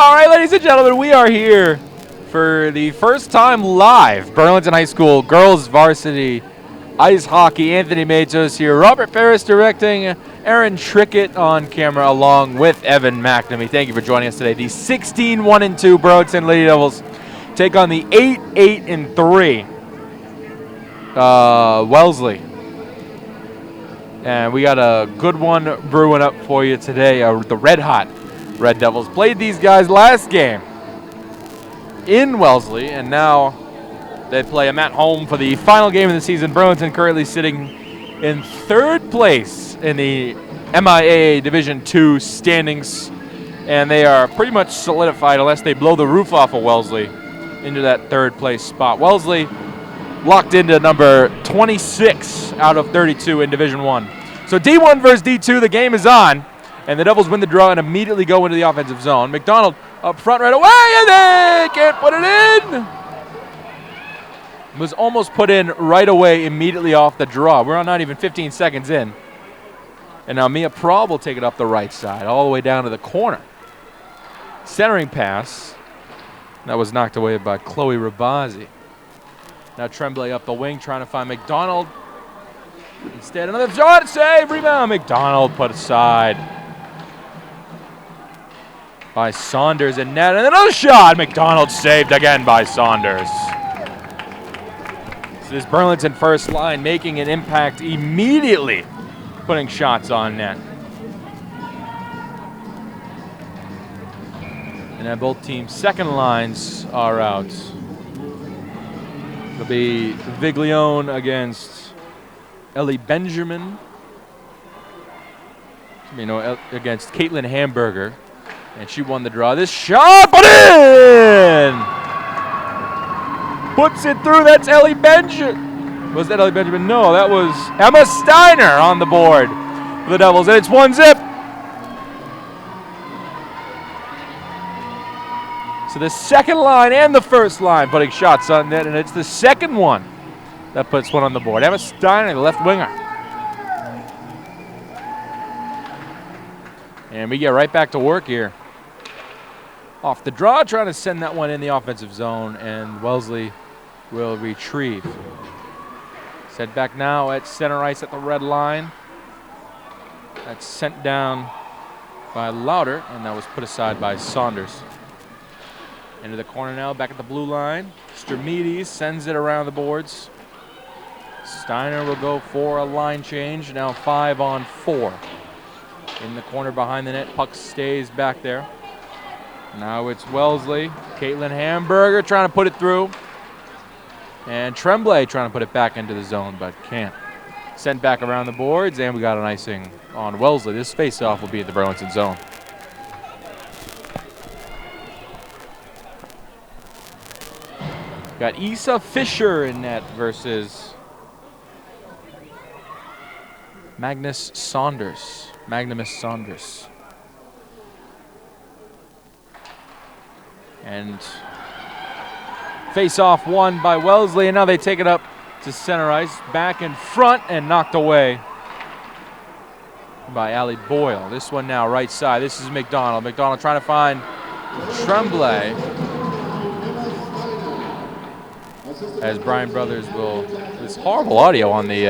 All right, ladies and gentlemen, we are here for the first time live. Burlington High School girls varsity ice hockey. Anthony Matos here. Robert Ferris directing. Aaron Trickett on camera along with Evan McNamee. Thank you for joining us today. The 16-1-2 Burlington Lady Devils take on the 8-8-3 Wellesley. And we got a good one brewing up for you today. The red hot Red Devils played these guys last game in Wellesley, and now they play them at home for the final game of the season. Burlington currently sitting in third place in the MIAA Division II standings, and they are pretty much solidified unless they blow the roof off of Wellesley into that third place spot. Wellesley locked into number 26 out of 32 in Division I. So D1 versus D2, the game is on, and the Devils win the draw and immediately go into the offensive zone. McDonald up front right away, and they can't put it in. Was almost put in right away immediately off the draw. We're not even 15 seconds in. And now Mia Prob will take it up the right side, all the way down to the corner. Centering pass. That was knocked away by Chloe Rabazi. Now Tremblay up the wing, trying to find McDonald. Instead, another shot, save, rebound. McDonald put aside by Saunders and net. And another shot. McDonald saved again by Saunders. So this Burlington first line making an impact immediately, putting shots on net. And then both teams' second lines are out. It'll be Viglione against Ellie Benjamin. Against Caitlin Hamburger. And she won the draw. This shot, put in! Puts it through, that's Ellie Benjamin. Was that Ellie Benjamin? No, that was Emma Steiner on the board for the Devils. And it's 1-0. So the second line and the first line putting shots on net, and it's the second one that puts one on the board. Emma Steiner, the left winger. And we get right back to work here. Off the draw, trying to send that one in the offensive zone, and Wellesley will retrieve. Set back now at center ice at the red line. That's sent down by Lauder, and that was put aside by Saunders. Into the corner now, back at the blue line. Stramides sends it around the boards. Steiner will go for a line change, now 5-on-4. In the corner behind the net, puck stays back there. Now it's Wellesley. Caitlin Hamburger trying to put it through. And Tremblay trying to put it back into the zone, but can't. Sent back around the boards, and we got an icing on Wellesley. This face-off will be in the Burlington zone. Got Issa Fisher in net versus Magnus Saunders. And face-off won by Wellesley, and now they take it up to center ice, back in front, and knocked away by Allie Boyle. This one now right side. This is McDonald. McDonald trying to find Tremblay. As Brian Brothers will, this horrible audio on the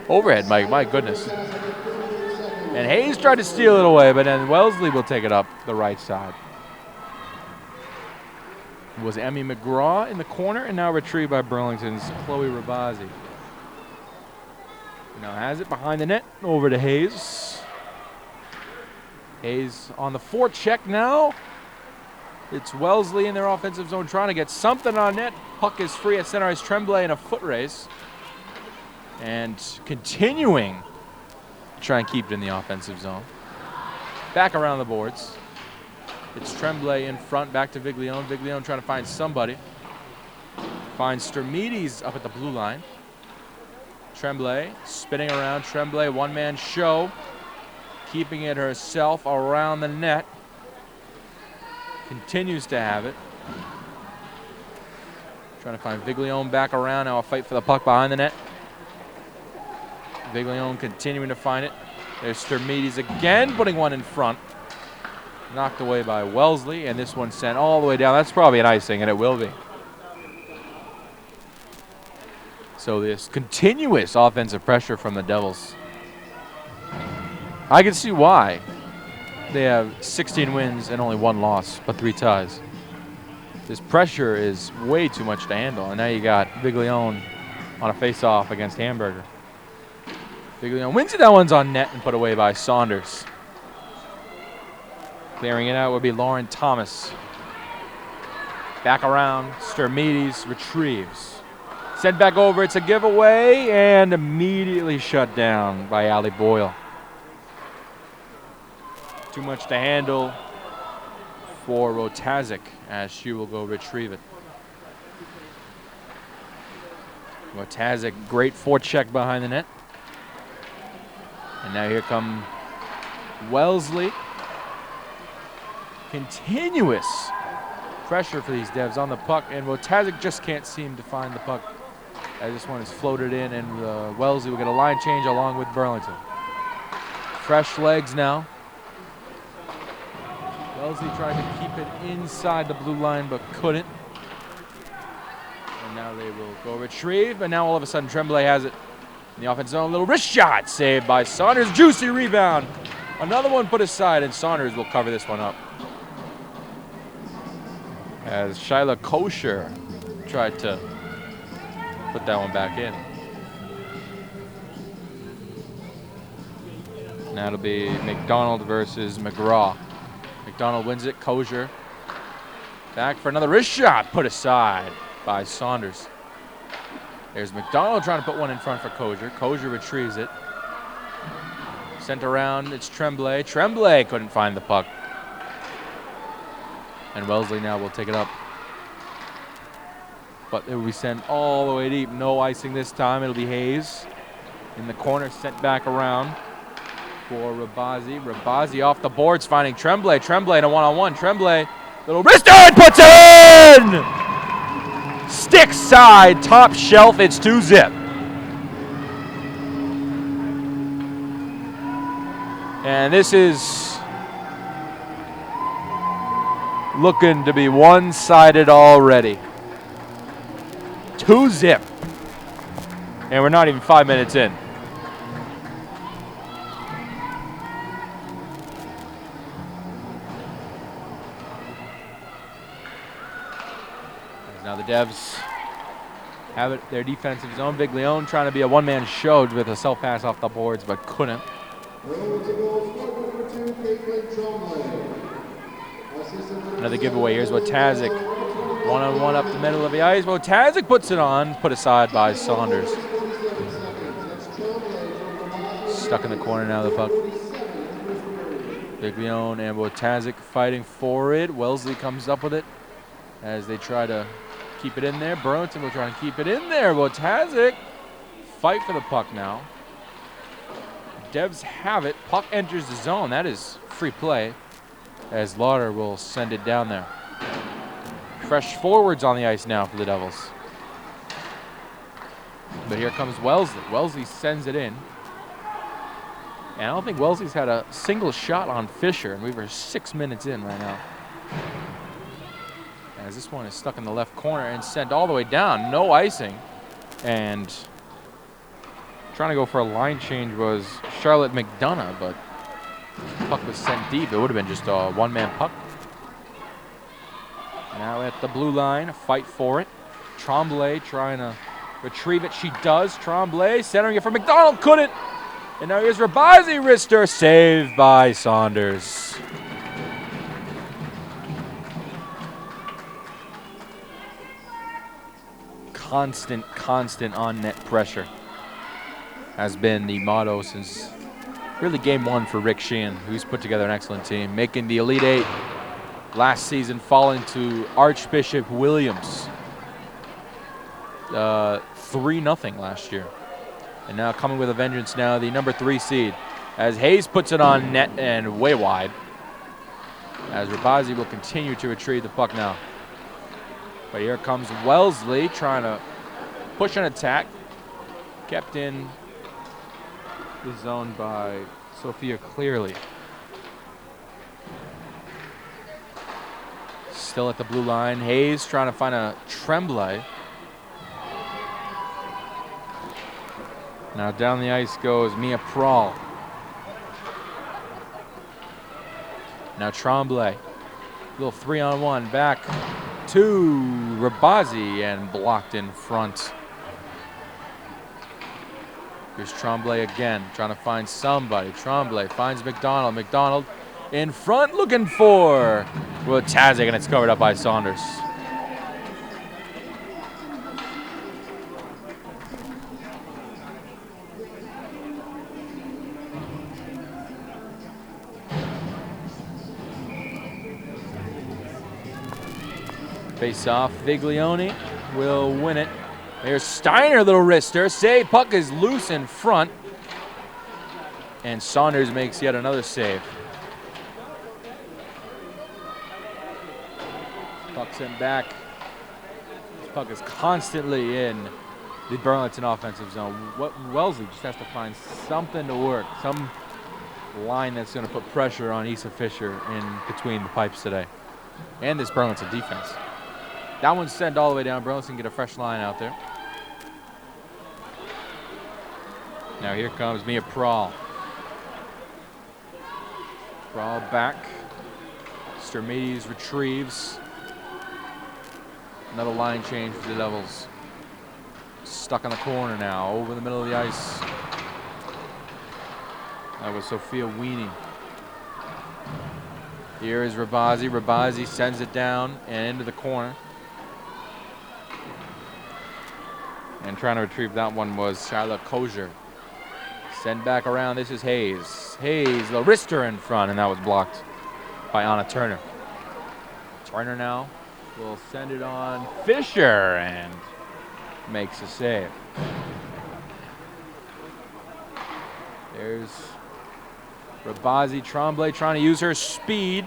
overhead mic, my goodness. And Hayes tried to steal it away, but then Wellesley will take it up the right side. It was Emmy McGraw in the corner, and now retrieved by Burlington's Chloe Rabazi. Now has it behind the net, over to Hayes. Hayes on the forecheck now. It's Wellesley in their offensive zone trying to get something on net. Puck is free at center ice. Tremblay in a foot race. And continuing to try and keep it in the offensive zone. Back around the boards. It's Tremblay in front, back to Viglione. Viglione trying to find somebody. Finds Stramides up at the blue line. Tremblay spinning around. Tremblay, one-man show. Keeping it herself around the net. Continues to have it. Trying to find Viglione back around. Now a fight for the puck behind the net. Viglione continuing to find it. There's Stramides again, putting one in front. knocked away by Wellesley, and this one sent all the way down. That's probably an icing, and it will be. So this continuous offensive pressure from the Devils. I can see why. They have 16 wins and only 1 loss, but 3 ties. This pressure is way too much to handle, and now you got Viglione on a face-off against Hamburger. Viglione wins it. That one's on net and put away by Saunders. Clearing it out would be Lauren Thomas. Back around, Stermides retrieves. Sent back over, it's a giveaway, and immediately shut down by Allie Boyle. Too much to handle for Rotazic as she will go retrieve it. Rotazic, great forecheck behind the net. And now here come Wellesley. Continuous pressure for these Devs on the puck, and Rotazic just can't seem to find the puck as this one is floated in, and Wellesley will get a line change along with Burlington. Fresh legs now. Wellesley tried to keep it inside the blue line but couldn't. And now they will go retrieve, and now all of a sudden Tremblay has it in the offense zone. Little wrist shot saved by Saunders. Juicy rebound. Another one put aside, and Saunders will cover this one up. As Shyla Kosher tried to put that one back in. Now it'll be McDonald versus McGraw. McDonald wins it. Kosher back for another wrist shot put aside by Saunders. There's McDonald trying to put one in front for Kosher. Kosher retrieves it. Sent around, it's Tremblay. Tremblay couldn't find the puck. And Wellesley now will take it up. But it will be sent all the way deep. No icing this time. It'll be Hayes in the corner, sent back around for Rabazi. Rabazi off the boards, finding Tremblay. Tremblay in a one-on-one. Tremblay, little wrist and puts it in! Stick side, top shelf, it's 2-zip. And this is looking to be one-sided already. 2-zip. And we're not even 5 minutes in. Now the Devs have it, their defensive zone. Viglione trying to be a one-man show with a self-pass off the boards, but couldn't. Another giveaway. Here's Wotazic. One-on-one up the middle of the ice. Wotazic puts it on, put aside by Saunders. Stuck in the corner now, the puck. Viglione and Wotazic fighting for it. Wellesley comes up with it as they try to keep it in there. Burlington will try to keep it in there. Wotazic fight for the puck now. Devs have it. Puck enters the zone. That is free play as Lauder will send it down there. Fresh forwards on the ice now for the Devils. But here comes Wellesley. Wellesley sends it in. And I don't think Wellesley's had a single shot on Fisher, and we were 6 minutes in right now. As this one is stuck in the left corner and sent all the way down. No icing. And trying to go for a line change was Charlotte McDonough, but the puck was sent deep. It would have been just a one-man puck. Now at the blue line, a fight for it. Tremblay trying to retrieve it. She does. Tremblay centering it for McDonald. Couldn't. And now here's Rabazi wrister. Saved by Saunders. Constant on-net pressure has been the motto since really game one for Rick Sheehan, who's put together an excellent team, making the Elite Eight last season, falling to Archbishop Williams 3-0 last year. And now coming with a vengeance now, the number 3 seed, as Hayes puts it on net and way wide, as Rabazi will continue to retrieve the puck now. But here comes Wellesley trying to push an attack. Kept in the zone by Sophia Clearly. still at the blue line. Hayes trying to find a Tremblay. Now down the ice goes Mia Prawl. Now Tremblay. Little 3-on-1 back to Rabazi and blocked in front. Here's Tremblay again, trying to find somebody. Tremblay finds McDonald. McDonald in front looking for Tazik, and it's covered up by Saunders. Face off, Viglione will win it. There's Steiner, little wrister. Save, puck is loose in front. And Saunders makes yet another save. Puck sent back. This puck is constantly in the Burlington offensive zone. Wellesley just has to find something to work, some line that's going to put pressure on Issa Fisher in between the pipes today. And this Burlington defense. That one's sent all the way down. Burlington get a fresh line out there. Now here comes Mia Prawl. Prawl back. Sturmides retrieves. Another line change for the Devils. Stuck in the corner now, over the middle of the ice. That was Sophia Weenie. Here is Rabazi. Rabazi sends it down and into the corner. And trying to retrieve that one was Charlotte Kozier. Send back around. This is Hayes. Hayes, the wrister in front, and that was blocked by Anna Turner. Turner now will send it on Fisher and makes a save. There's Rabazi. Tremblay trying to use her speed,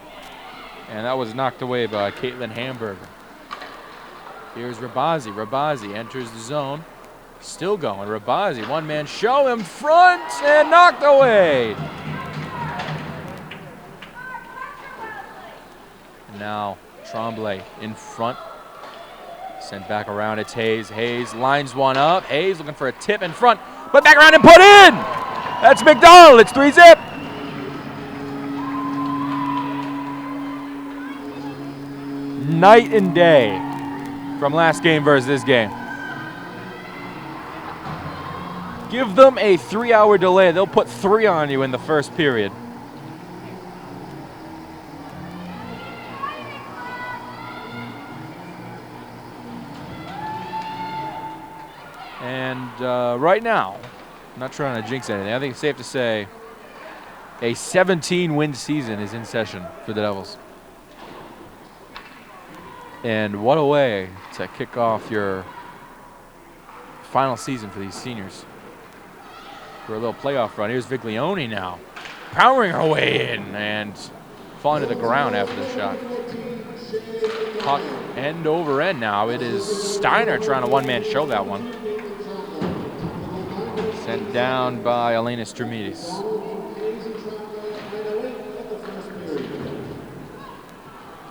and that was knocked away by Caitlin Hamburger. Here's Rabazi. Rabazi enters the zone. Still going. Rabazi, one-man show in front and knocked away. Now Tremblay in front. Sent back around. It's Hayes. Hayes lines one up. Hayes looking for a tip in front. But back around and put in. That's McDonald. It's 3-zip. Night and day from last game versus this game. Give them a 3-hour delay. They'll put 3 on you in the first period. And right now, I'm not trying to jinx anything. I think it's safe to say a 17-win season is in session for the Devils. And what a way to kick off your final season for these seniors. For a little playoff run. Here's Viglione now, powering her way in and falling to the ground after the shot. Puck end over end now. It is Steiner trying to one-man show that one. Sent down by Elena Sturmides.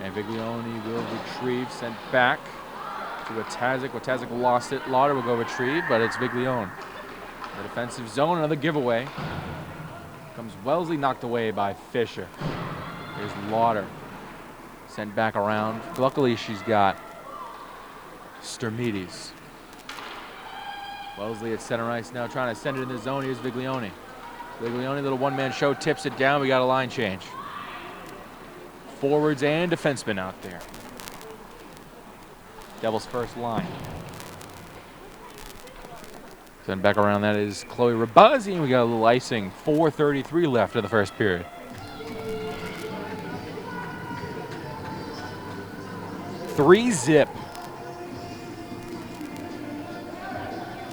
And Viglione will retrieve, sent back to Watazik. Watazik lost it. Lauder will go retrieve, but it's Viglione. The defensive zone, another giveaway. Comes Wellesley, knocked away by Fisher. Here's Lauder. Sent back around. Luckily, she's got Sturmides. Wellesley at center ice now, trying to send it in the zone. Here's Viglione. Viglione, little one-man show, tips it down. We got a line change. Forwards and defensemen out there. Devils' first line. Send back around, that is Chloe Rabazi, and we got a little icing. 4:33 left in the first period. Three-zip.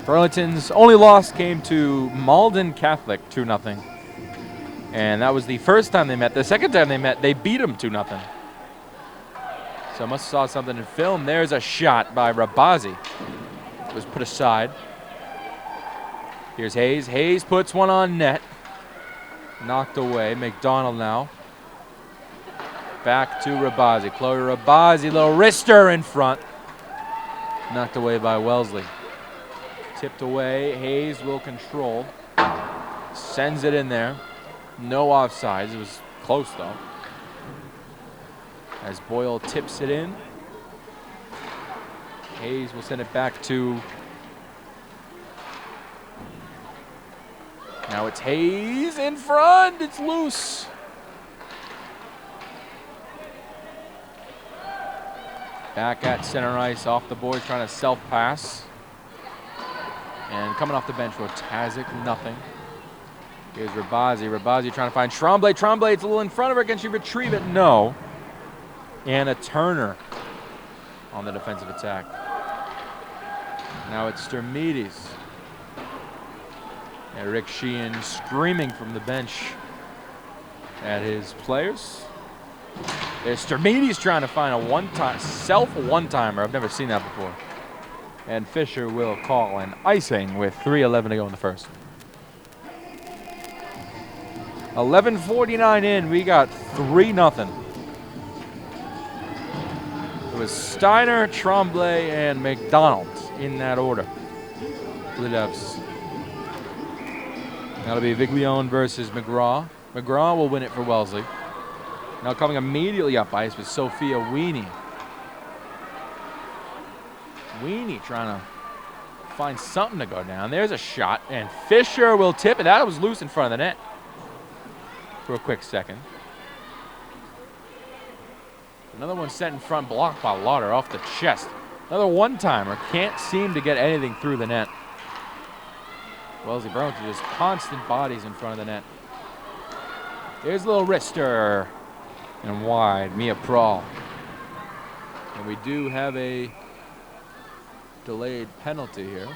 Burlington's only loss came to Malden Catholic, 2-0. And that was the first time they met. The second time they met, they beat them 2-0. So must have saw something in film. There's a shot by Rabazi. It was put aside. Here's Hayes. Hayes puts one on net. Knocked away. McDonald now. back to Rabazi. Chloe Rabazi, little wrister in front. Knocked away by Wellesley. Tipped away. Hayes will control. Sends it in there. No offsides. It was close though. As Boyle tips it in. Hayes will send it back to. Now it's Hayes in front. It's loose. Back at center ice, off the boards, trying to self-pass. And coming off the bench, Rotazic, nothing. Here's Rabazi. Rabazi trying to find Tremblay. Tremblay, it's a little in front of her. Can she retrieve it? No. Anna Turner on the defensive attack. Now it's Sturmides. And Rick Sheehan screaming from the bench at his players. There's Sturmides trying to find a one-timer. I've never seen that before. And Fisher will call an icing with 3:11 to go in the first. 11:49 in, we got 3-0. It was Steiner, Tremblay, and McDonald in that order. The Devs. That'll be Viglione versus McGraw. McGraw will win it for Wellesley. Now coming immediately up ice with Sophia Weenie. Weenie trying to find something to go down. There's a shot, and Fisher will tip it. That was loose in front of the net for a quick second. Another one set in front, blocked by Lauder off the chest. Another one-timer. Can't seem to get anything through the net. Wellesley Burlington just constant bodies in front of the net. Here's a little wrister. And wide, Mia Prawl. And we do have a delayed penalty here.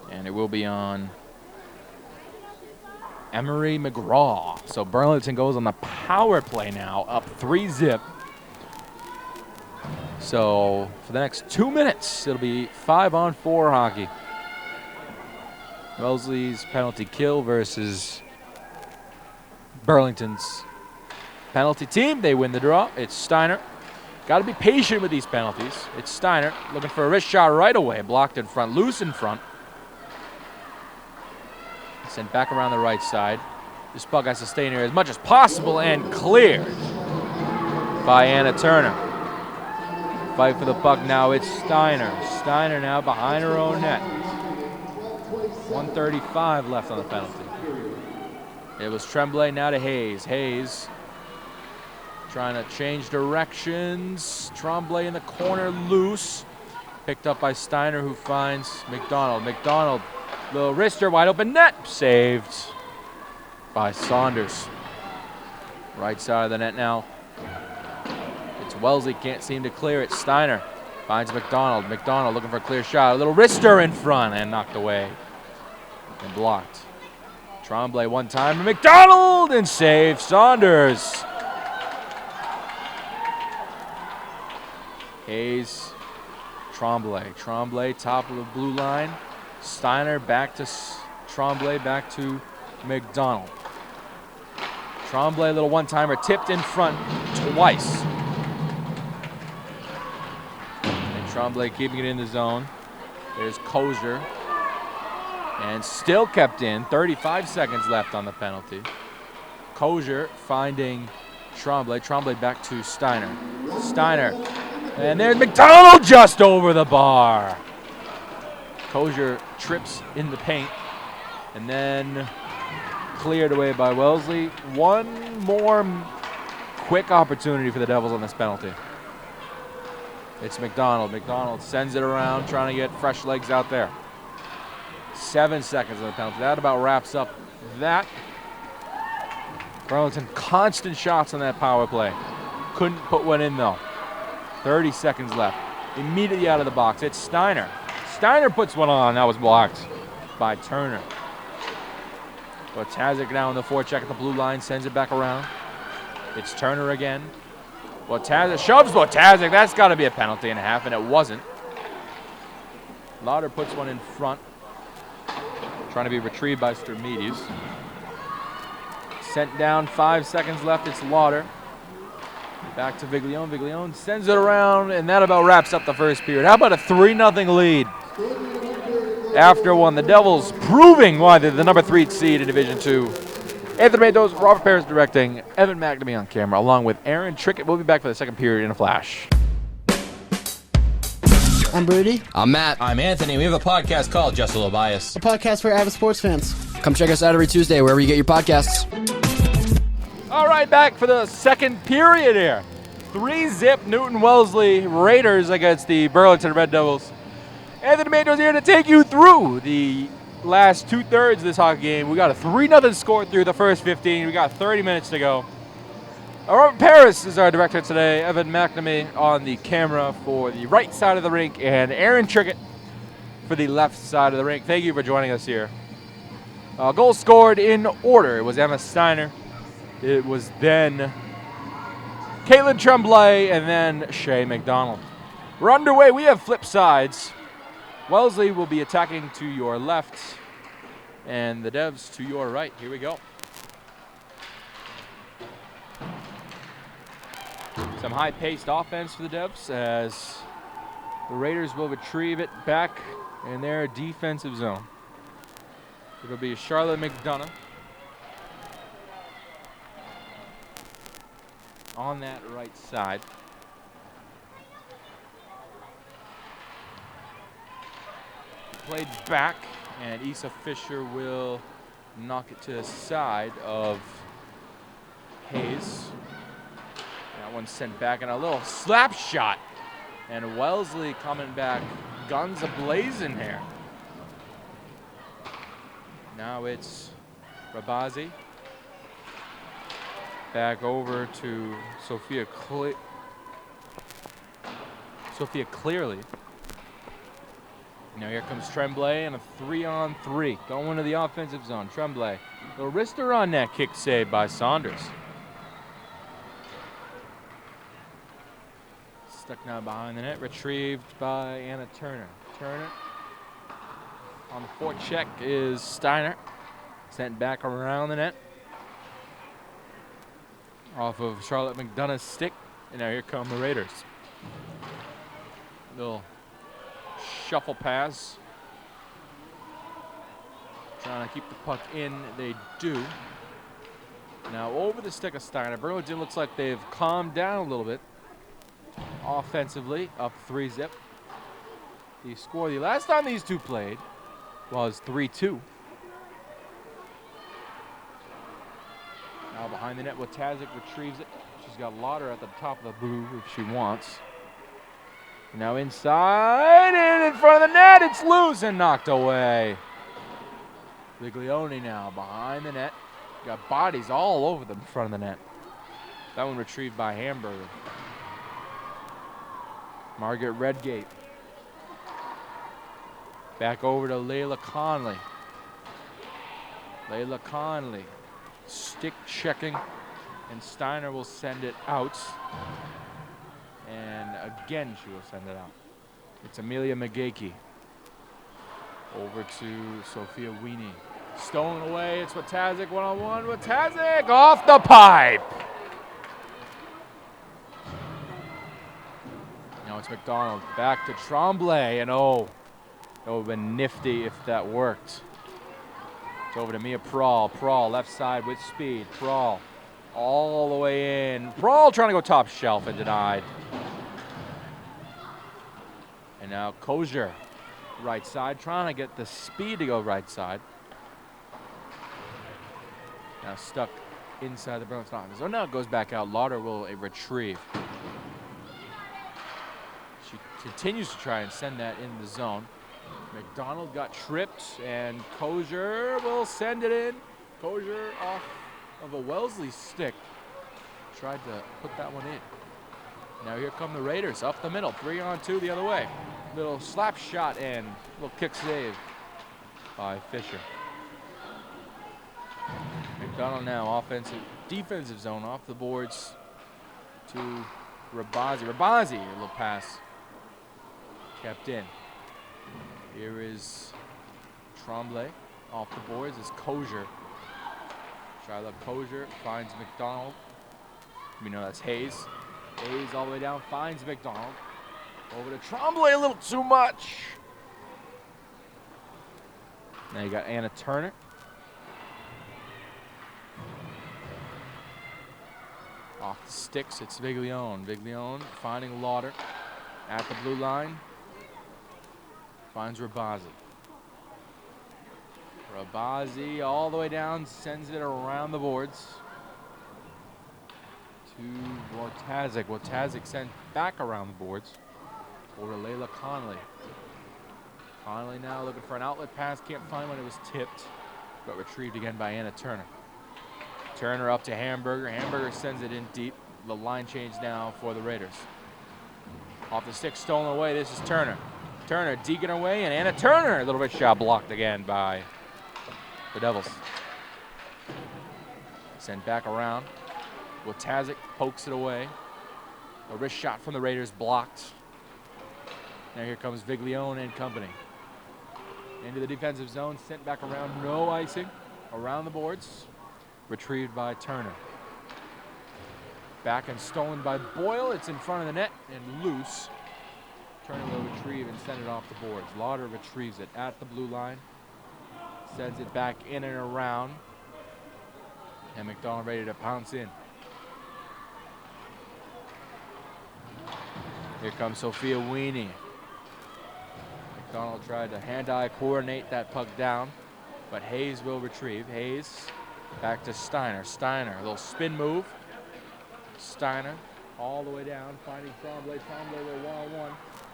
And it will be on Emery McGraw. So Burlington goes on the power play now, up 3-0. So for the next 2 minutes, it'll be 5-on-4 hockey. Wellesley's penalty kill versus Burlington's penalty team. They win the draw. It's Steiner. Got to be patient with these penalties. It's Steiner looking for a wrist shot right away. Blocked in front, loose in front. Sent back around the right side. This puck has to stay in here as much as possible and cleared by Anna Turner. Fight for the puck now, it's Steiner. Steiner now behind her own net. 1:35 left on the penalty. It was Tremblay now to Hayes. Hayes trying to change directions. Tremblay in the corner, loose. Picked up by Steiner, who finds McDonald. McDonald, little wrister, wide open net. Saved by Saunders. Right side of the net now. Wellesley can't seem to clear it. Steiner finds McDonald. McDonald looking for a clear shot. A little wrister in front and knocked away and blocked. Tremblay one time. McDonald and save Saunders. Hayes, Tremblay. Tremblay top of the blue line. Steiner back to Tremblay, back to McDonald. Tremblay, a little one-timer, tipped in front twice. Tremblay keeping it in the zone. There's Kozer. And still kept in. 35 seconds left on the penalty. Kozer finding Tremblay. Tremblay back to Steiner. Steiner. And there's McDonald just over the bar. Kozer trips in the paint. And then cleared away by Wellesley. One more quick opportunity for the Devils on this penalty. It's McDonald. McDonald sends it around, trying to get fresh legs out there. 7 seconds on the penalty. That about wraps up that. Burlington, constant shots on that power play. Couldn't put one in, though. 30 seconds left. Immediately out of the box. It's Steiner. Steiner puts one on. That was blocked by Turner. But Tazic now in the forecheck at the blue line. Sends it back around. It's Turner again. Wojtaszek shoves Wojtaszek. That's got to be a penalty and a half, and it wasn't. Lauder puts one in front. Trying to be retrieved by Stermides. Sent down, 5 seconds left. It's Lauder. Back to Viglione. Viglione sends it around, and that about wraps up the first period. How about a 3-0 lead? After one, the Devils proving why they're the number 3 seed in Division II. Anthony Matos, Robert Paris directing, Evan McNamee on camera, along with Aaron Trickett. We'll be back for the second period in a flash. I'm Brady. I'm Matt. I'm Anthony. We have a podcast called Just a Little Bias. A podcast for avid sports fans. Come check us out every Tuesday wherever you get your podcasts. All right, back for the second period here. 3-zip Newton Wellesley Raiders against the Burlington Red Devils. Anthony Matos here to take you through the last 2/3 of this hockey game. We got a 3-0 score through the first 15. We got 30 minutes to go. Robert Paris is our director today. Evan McNamee on the camera for the right side of the rink, and Aaron Trickett for the left side of the rink. Thank you for joining us here. Goals scored in order. It was Emma Steiner. It was then Caitlin Tremblay, and then Shay McDonald. We're underway. We have flip sides. Wellesley will be attacking to your left, and the Devs to your right. Here we go. Some high-paced offense for the Devs as the Raiders will retrieve it back in their defensive zone. It'll be Charlotte McDonough on that right side. Played back, and Issa Fisher will knock it to the side of Hayes. That one's sent back, and a little slap shot. And Wellesley coming back, guns a-blazing here. Now it's Rabazi. Back over to Sophia Clearly. Now here comes Tremblay, and a 3-on-3 going to the offensive zone. Tremblay, the wrister on that kick save by Saunders. Stuck now behind the net, retrieved by Anna Turner. Turner on the forecheck is Steiner. Sent back around the net. Off of Charlotte McDonough's stick. And now here come the Raiders. Little shuffle pass. Trying to keep the puck in. They do. Now over the stick of Steiner. Burlington looks like they've calmed down a little bit. Offensively, up 3-zip. The score the last time these two played was 3-2. Now behind the net, Wojtaszek retrieves it. She's got Lauder at the top of the blue if she wants. Now inside and in front of the net, it's loose and knocked away. Viglione now behind the net. Got bodies all over the front of the net. That one retrieved by Hamburger. Margaret Redgate. Back over to Layla Conley. Layla Conley. Stick checking. And Steiner will send it out. And again she will send it out. It's Amelia McGakey. Over to Sophia Weenie. Stolen away. It's Wojtaszek one-on-one. Wojtaszek off the pipe. Now it's McDonald back to Tremblay, and oh, that would have been nifty if that worked. It's over to Mia Prawl. Prawl left side with speed. Prawl all the way in. Prawl trying to go top shelf and denied. And now Kozier, right side, trying to get the speed to go right side. Now stuck inside the Burlington office. So now it goes back out. Lauder will retrieve. She continues to try and send that in the zone. McDonald got tripped, and Kozier will send it in. Kozier off of a Wellesley stick. Tried to put that one in. Now here come the Raiders up the middle. 3-on-2 the other way. Little slap shot and little kick save by Fisher. McDonald now defensive zone off the boards to Rabazi, a little pass. Kept in. Here is Tremblay off the boards. Is Kosher. Charlotte Kosher finds McDonald. We know that's Hayes. Hayes all the way down, finds McDonald. Over to Tremblay, a little too much. Now you got Anna Turner. Off the sticks, it's Viglione. Viglione finding Lauder at the blue line. Finds Rabazi. Rabazi all the way down, sends it around the boards to Wojtaszek. Wojtaszek sent back around the boards over to Layla Connolly. Connolly now looking for an outlet pass, can't find one, it was tipped, but retrieved again by Anna Turner. Turner up to Hamburger. Hamburger sends it in deep. The line change now for the Raiders. Off the stick, stolen away. This is Turner. Turner deking away, and Anna Turner, a little bit shot blocked again by the Devils. Sent back around. Wojtaszek pokes it away. A wrist shot from the Raiders blocked. Now here comes Viglione and company. Into the defensive zone, sent back around. No icing around the boards. Retrieved by Turner. Back and stolen by Boyle. It's in front of the net and loose. Turner will retrieve and send it off the boards. Lauder retrieves it at the blue line. Sends it back in and around. And McDonald ready to pounce in. Here comes Sophia Weenie. McDonald tried to hand-eye coordinate that puck down, but Hayes will retrieve. Hayes back to Steiner. Steiner, a little spin move. Steiner all the way down, finding Tremblay. Tremblay with a one-on-one.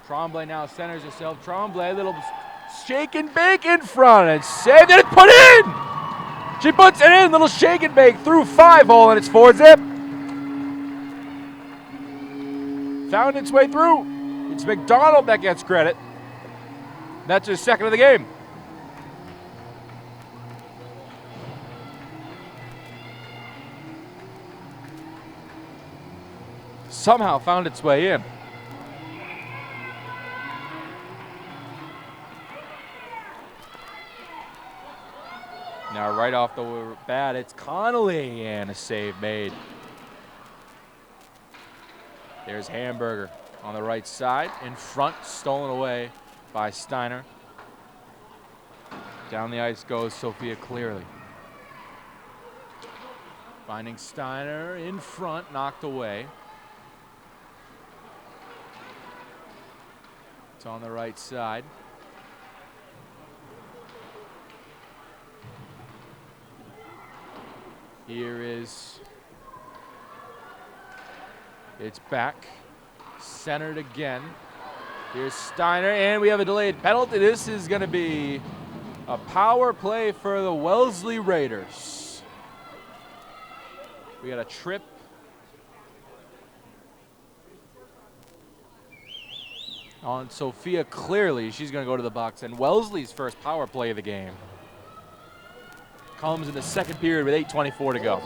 Tremblay now centers herself. Tremblay, a little shake and bake in front and saved it. Put it in! She puts it in, little shake and bake through 5-hole, and it's 4-zip. Found its way through. It's McDonald that gets credit. That's his second of the game. Somehow found its way in. Now right off the bat, it's Connolly, and a save made. There's Hamburger on the right side. In front, stolen away by Steiner. Down the ice goes Sophia Clearly. Finding Steiner in front, knocked away. It's on the right side. Here is, it's back, centered again. Here's Steiner, and we have a delayed penalty. This is going to be a power play for the Wellesley Raiders. We got a trip. On Sophia Clearly, she's going to go to the box, and Wellesley's first power play of the game comes in the second period with 8:24 to go.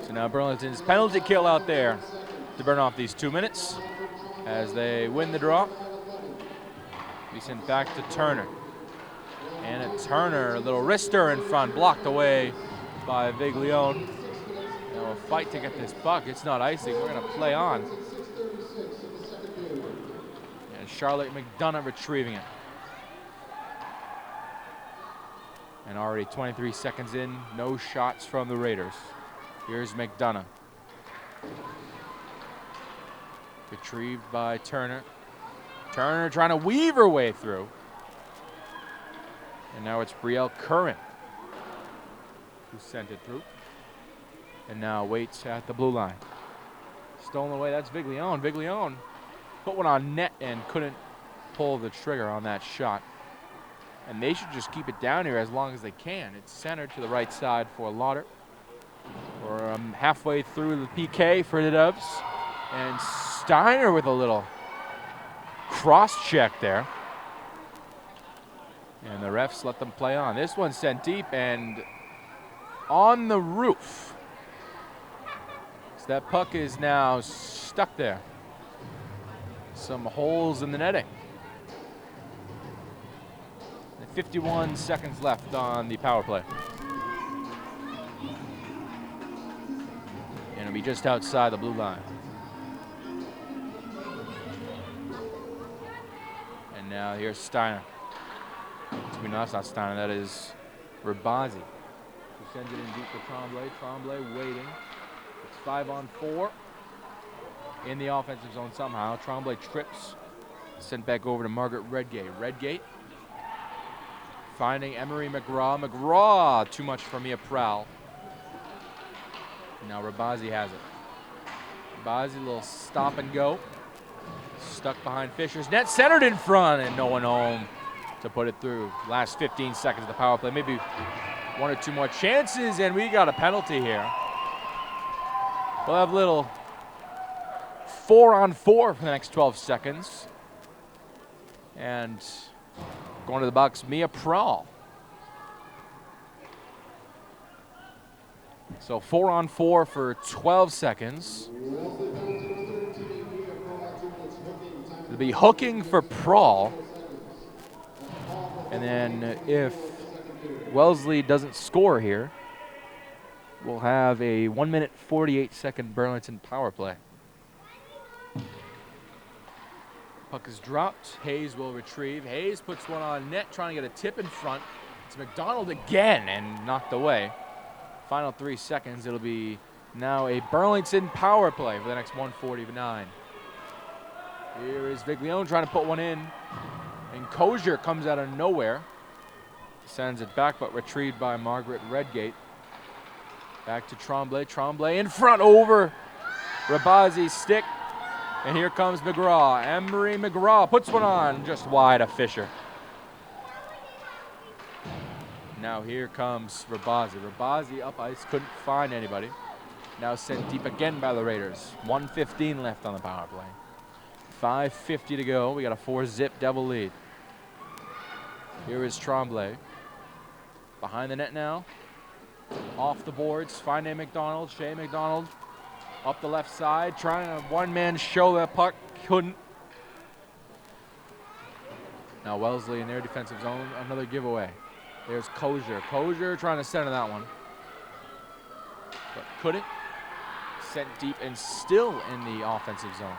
So now Burlington's penalty kill out there to burn off these 2 minutes as they win the draw. We send back to Turner. And a Turner, a little wrister in front, blocked away by Viglione. Now a fight to get this puck. It's not icing. We're going to play on. And Charlotte McDonough retrieving it. And already 23 seconds in, no shots from the Raiders. Here's McDonough. Retrieved by Turner. Turner trying to weave her way through. And now it's Brielle Curran who sent it through. And now waits at the blue line. Stolen away, that's Viglione. Viglione put one on net and couldn't pull the trigger on that shot. And they should just keep it down here as long as they can. It's centered to the right side for Lauder. We're halfway through the PK for the Dubs. And Steiner with a little cross check there. And the refs let them play on. This one's sent deep, and on the roof. So that puck is now stuck there. Some holes in the netting. 51 seconds left on the power play. And it'll be just outside the blue line. And now here's Steiner. No, that's not Steiner, that is Rabazi. Who sends it in deep for Tremblay. Tremblay waiting. It's 5-on-4 in the offensive zone somehow. Tremblay trips. Sent back over to Margaret Redgate. Redgate finding Emery McGraw. McGraw, too much for Mia Prowl. Now Rabazi has it. Rabazi, a little stop and go. Stuck behind Fisher's net, centered in front, and no one home to put it through. Last 15 seconds of the power play. Maybe one or two more chances, and we got a penalty here. We'll have a little 4-on-4 for the next 12 seconds. And going to the box, Mia Prowl. So 4-on-4 for 12 seconds. It'll be hooking for Prowl. And then if Wellesley doesn't score here, we'll have a 1-minute 48-second Burlington power play. Puck is dropped. Hayes will retrieve. Hayes puts one on net, trying to get a tip in front. It's McDonald again and knocked away. Final 3 seconds. It'll be now a Burlington power play for the next 149. Here is Viglione trying to put one in. And Kozier comes out of nowhere. Sends it back, but retrieved by Margaret Redgate. Back to Tremblay. Tremblay in front over Rabazi's stick. And here comes McGraw. Emery McGraw puts one on just wide of Fisher. Now here comes Rabazi. Rabazi up ice, couldn't find anybody. Now sent deep again by the Raiders. 1:15 left on the power play. 5:50 to go. We got a 4-zip Devil lead. Here is Tremblay. Behind the net now. Off the boards. Finding McDonald. Shea McDonald. Up the left side. Trying to one-man show that puck. Couldn't. Now Wellesley in their defensive zone. Another giveaway. There's Kozier. Kozier trying to center that one. But couldn't. Sent deep and still in the offensive zone.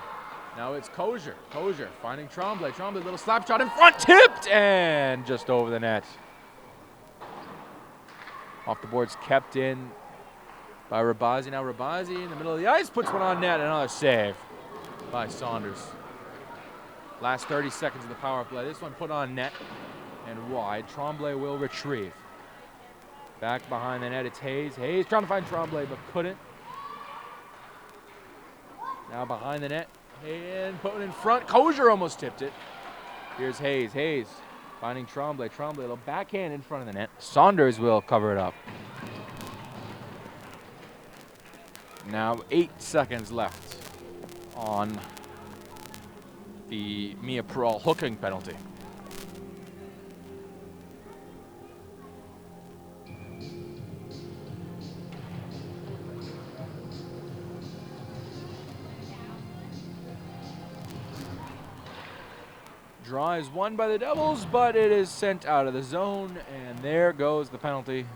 Now it's Kozier. Kozier finding Tremblay. Tremblay, little slap shot in front, tipped, and just over the net. Off the boards, kept in by Rabazi. Now Rabazi in the middle of the ice, puts one on net. Another save by Saunders. Last 30 seconds of the power play. This one put on net and wide. Tremblay will retrieve. Back behind the net, it's Hayes. Hayes trying to find Tremblay, but couldn't. Now behind the net. And putting in front. Kozier almost tipped it. Here's Hayes. Hayes finding Tremblay. Tremblay, a little backhand in front of the net. Saunders will cover it up. Now 8 seconds left on the Mia Prowl hooking penalty. Draw is won by the Devils, but it is sent out of the zone, and there goes the penalty.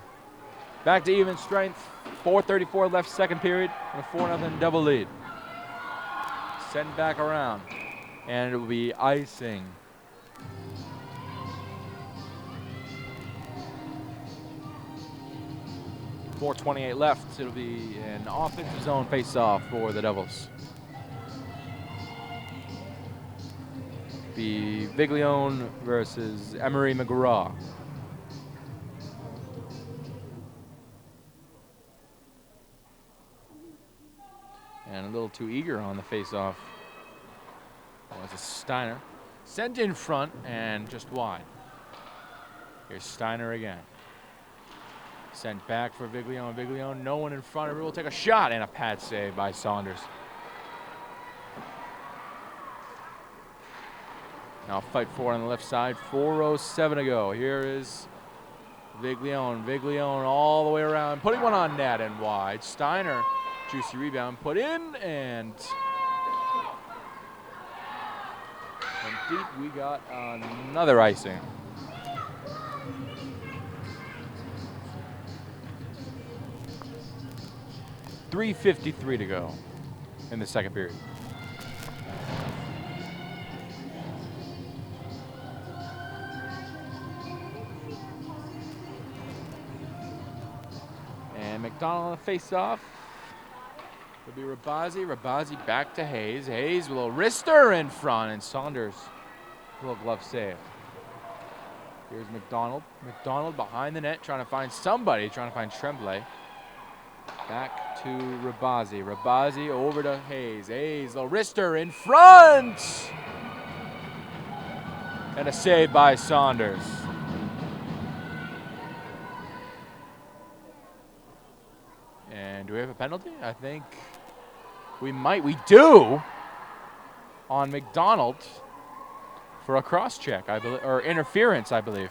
Back to even strength. 4:34 left, second period, and a 4-0 Devil lead. Sent back around, and it will be icing. .428 left. It'll be an offensive zone face-off for the Devils. Be Viglione versus Emery McGraw. And a little too eager on the face-off. That was a Steiner. Sent in front and just wide. Here's Steiner again. Sent back for Viglione. Viglione, no one in front of her, will take a shot, and a pad save by Saunders. Now fight for it on the left side. 4:07 to go. Here is Viglione all the way around, putting one on net and wide. Steiner, juicy rebound, put in, and deep, we got another icing. .353 to go in the second period. And McDonald on the face-off. It'll be Rabazi. Rabazi back to Hayes. Hayes with a little wrister in front, and Saunders little glove save. Here's McDonald. McDonald behind the net, trying to find somebody, trying to find Tremblay. Back to Rabazi. Rabazi over to Hayes. Hayes, little wrister in front! And a save by Saunders. And do we have a penalty? I think we might. We do on McDonald for a cross check, I believe, or interference, I believe.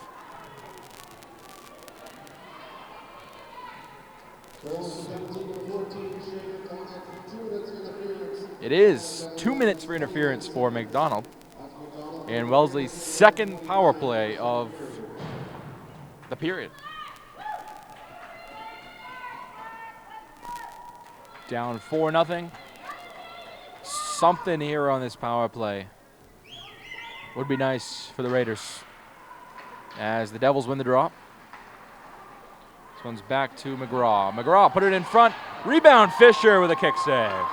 It is 2 minutes for interference for McDonald. And Wellesley's second power play of the period. Down 4-0. Something here on this power play would be nice for the Raiders as the Devils win the draw. This one's back to McGraw. McGraw put it in front. Rebound Fisher with a kick save.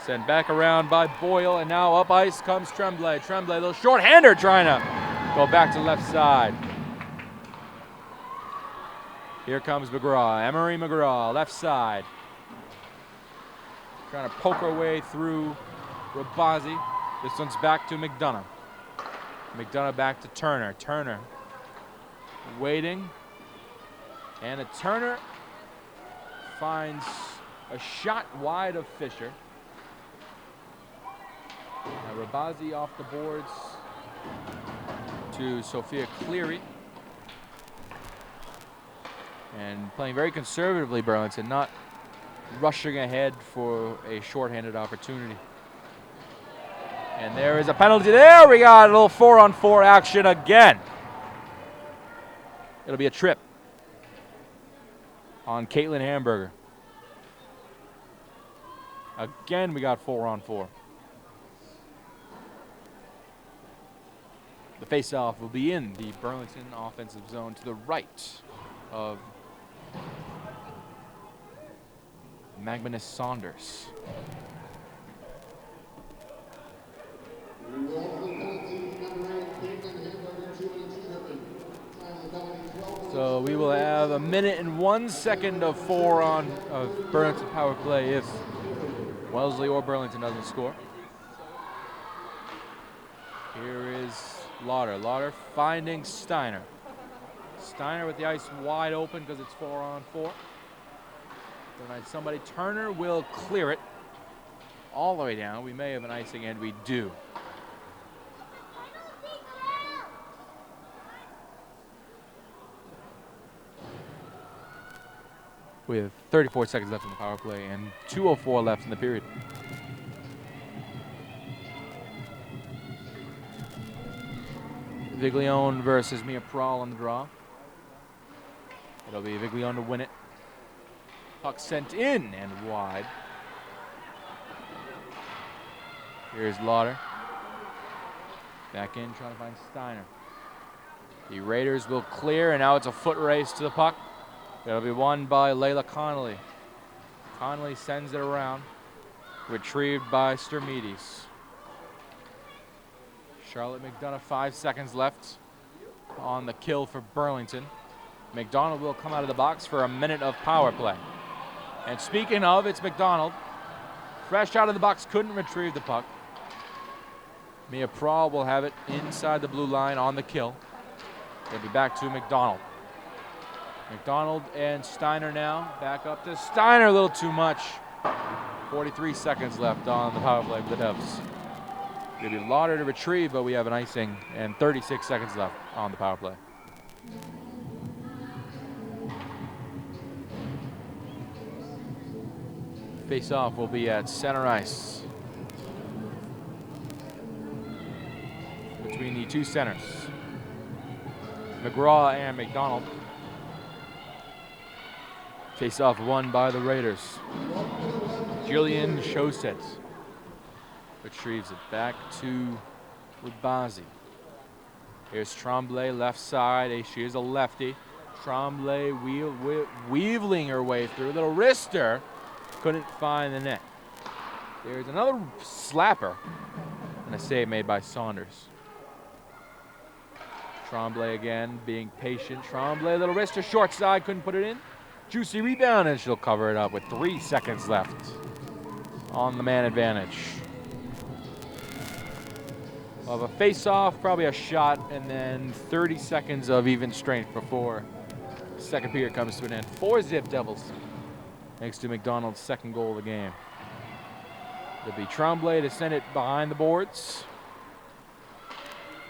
Sent back around by Boyle, and now up ice comes Tremblay. Tremblay, a little short-hander trying to go back to the left side. Here comes McGraw, Emery McGraw, left side. Trying to poke her way through Rabazi. This one's back to McDonough. McDonough back to Turner. Turner waiting. And a Turner finds a shot wide of Fisher. Now Rabazi off the boards to Sophia Cleary. And playing very conservatively, Burlington, not rushing ahead for a shorthanded opportunity. And there is a penalty there. We got a little 4-on-4 action again. It'll be a trip on Caitlin Hamburger. Again, we got 4-on-4. The face-off will be in the Burlington offensive zone to the right of Magnus Saunders. So we will have 1 minute and 1 second of Burlington power play if Wellesley or Burlington doesn't score. Here is Lauder. Lauder finding Steiner. Steiner with the ice wide open because it's 4-on-4. Somebody, Turner will clear it all the way down. We may have an icing, and we do. We have 34 seconds left in the power play and 2:04 left in the period. Viglione versus Mia Prawl on the draw. It'll be Viglione to win it. Puck sent in and wide. Here's Lauder. Back in, trying to find Steiner. The Raiders will clear, and now it's a foot race to the puck. It'll be won by Layla Connolly. Connolly sends it around. Retrieved by Stermides. Charlotte McDonough, 5 seconds left on the kill for Burlington. McDonald will come out of the box for 1 minute of power play. And speaking of, it's McDonald. Fresh out of the box, couldn't retrieve the puck. Mia Prawl will have it inside the blue line on the kill. It'll be back to McDonald. McDonald and Steiner now. Back up to Steiner, a little too much. 43 seconds left on the power play for the Devs. It'll be Lauder to retrieve, but we have an icing and 36 seconds left on the power play. Face-off will be at center ice between the two centers, McGraw and McDonald. Face-off won by the Raiders. Jillian Shosett retrieves it back to Rabazi. Here's Tremblay, left side. She is a lefty. Tremblay weaving her way through. Little wrister. Couldn't find the net. There's another slapper. And a save made by Saunders. Tremblay again being patient. Tremblay, little wrister, short side, couldn't put it in. Juicy rebound, and she'll cover it up with 3 seconds left on the man advantage. We'll have a face-off, probably a shot, and then 30 seconds of even strength before the second period comes to an end. 4-zip Devils, thanks to McDonald's second goal of the game. It'll be Tremblay to send it behind the boards.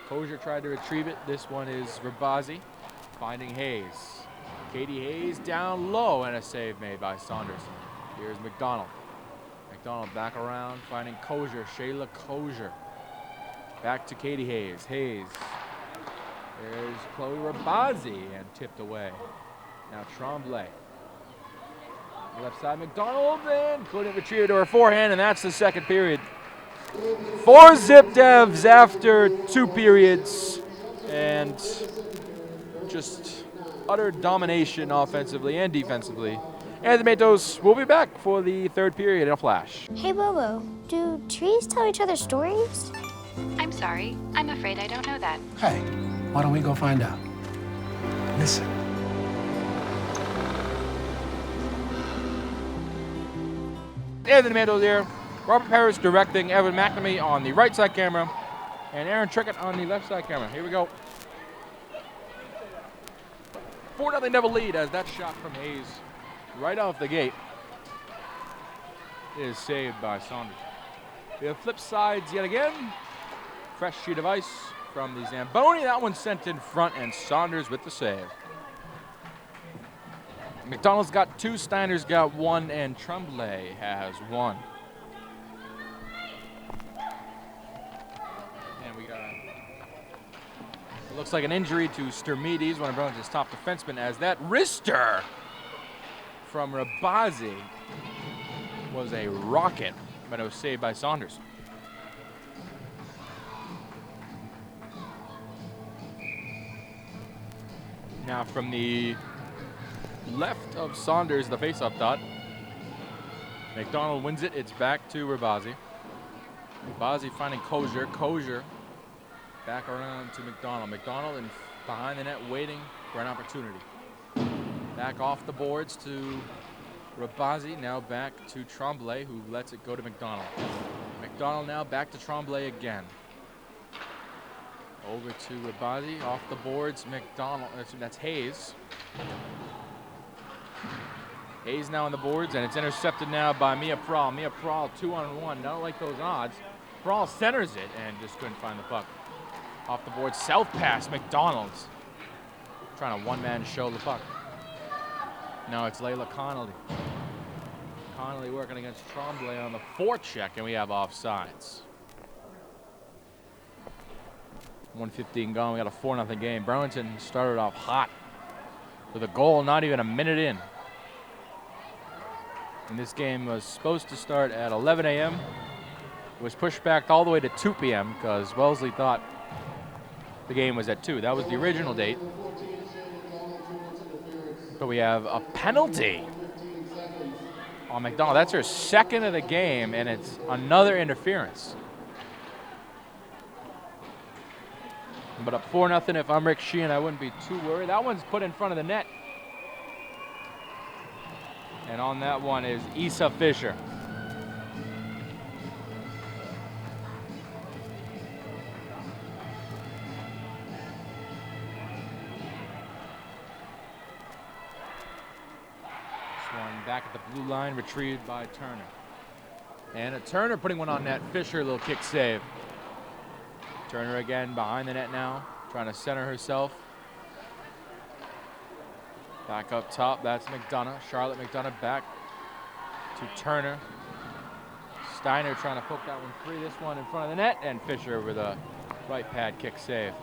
Kozier tried to retrieve it. This one is Rabazi finding Hayes. Katie Hayes down low, and a save made by Saunders. Here's McDonald. McDonald back around, finding Kozier, Shayla Kozier. Back to Katie Hayes. Hayes. There's Chloe Rabazi, and tipped away. Now Tremblay. Left side, McDonald, and couldn't retrieve it to her forehand, and that's the second period. 4-zip Devs after 2 periods, and just utter domination offensively and defensively. And the Matos will be back for the third period in a flash. Hey Bobo, do trees tell each other stories? I'm sorry. I'm afraid I don't know that. Hey, why don't we go find out? Listen. And the Matos here. Robert Parrish directing Evan McNamee on the right side camera, and Aaron Trickett on the left side camera. Here we go. 4-0 Devil lead as that shot from Hayes right off the gate is saved by Saunders. We have flip sides yet again. Fresh sheet of ice from the Zamboni. That one sent in front, and Saunders with the save. McDonald's got 2, Steiner's got 1, and Tremblay has 1. And we got, it looks like an injury to Stermides, one of Burlington's top defensemen, as that wrister from Rabazi was a rocket, but it was saved by Saunders. Now from the left of Saunders, the faceoff dot. McDonald wins it. It's back to Rabazi. Rabazi finding Kozier. Kozier back around to McDonald. McDonald and behind the net waiting for an opportunity. Back off the boards to Rabazi. Now back to Tremblay, who lets it go to McDonald. McDonald now back to Tremblay again. Over to Rabazi, off the boards, McDonald, that's Hayes. Hayes now on the boards, and it's intercepted now by Mia Prahl. Mia Prahl 2-on-1, don't like those odds. Prahl centers it and just couldn't find the puck. Off the board, south pass, McDonald's. Trying to one-man show the puck. Now it's Layla Connolly. Connolly working against Tremblay on the forecheck, and we have offsides. 1:15 gone. We got a 4-0 game. Burlington started off hot with a goal not even a minute in. And this game was supposed to start at 11 a.m. It was pushed back all the way to 2 p.m. because Wellesley thought the game was at 2. That was the original date. But we have a penalty on McDonald. That's her second of the game, and it's another interference. But up 4-0, if I'm Rick Sheehan, I wouldn't be too worried. That one's put in front of the net. And on that one is Issa Fisher. This one back at the blue line, retrieved by Turner. And a Turner putting one on net. Fisher, little kick save. Turner again behind the net now, trying to center herself. Back up top, that's McDonough. Charlotte McDonough back to Turner. Steiner trying to poke that one free. This one in front of the net, and Fisher with a right pad kick save.